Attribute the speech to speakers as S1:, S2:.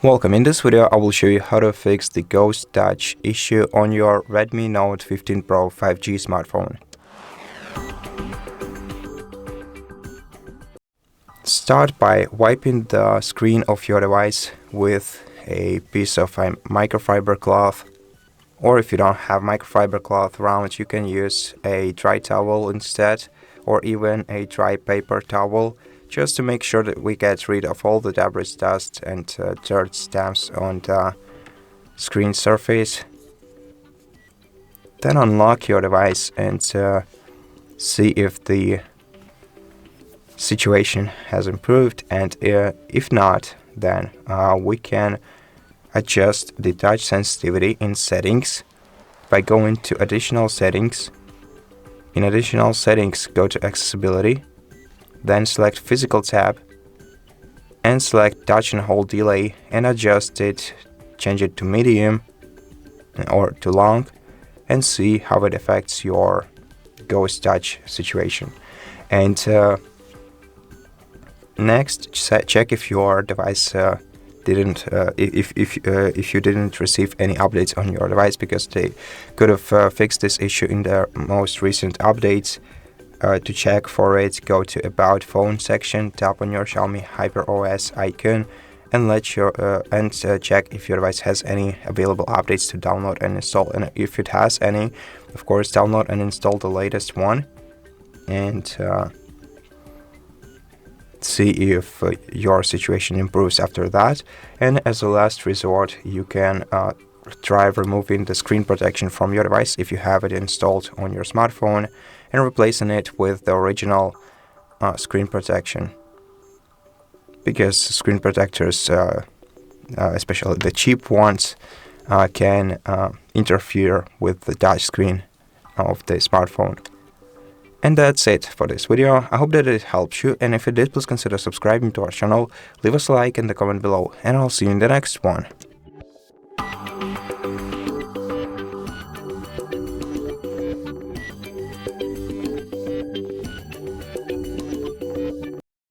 S1: Welcome. In this video, I will show you how to fix the Ghost Touch issue on your Redmi Note 15 Pro 5G smartphone. Start by wiping the screen of your device with a piece of a microfiber cloth, or if you don't have microfiber cloth around, you can use a dry towel instead, or even a dry paper towel, just to make sure that we get rid of all the debris, dust and dirt stamps on the screen surface. Then unlock your device and see if the situation has improved, and if not, then we can adjust the touch sensitivity in settings by going to additional settings. In additional settings, go to accessibility, then select physical tab and select touch and hold delay and adjust it, change it to medium or to long, and see how it affects your Ghost Touch situation. And next, check if your device if you didn't receive any updates on your device, because they could have fixed this issue in their most recent updates. To check for it, go to About Phone section, tap on your Xiaomi HyperOS icon, and check if your device has any available updates to download and install. And if it has any, of course, download and install the latest one, and see if your situation improves after that. And as a last resort, you can try removing the screen protection from your device if you have it installed on your smartphone, and replacing it with the original screen protection, because screen protectors, especially the cheap ones, can interfere with the touch screen of the smartphone. And that's it for this video. I hope that it helps you, and if it did, please consider subscribing to our channel, leave us a like in the comment below, and I'll see you in the next one.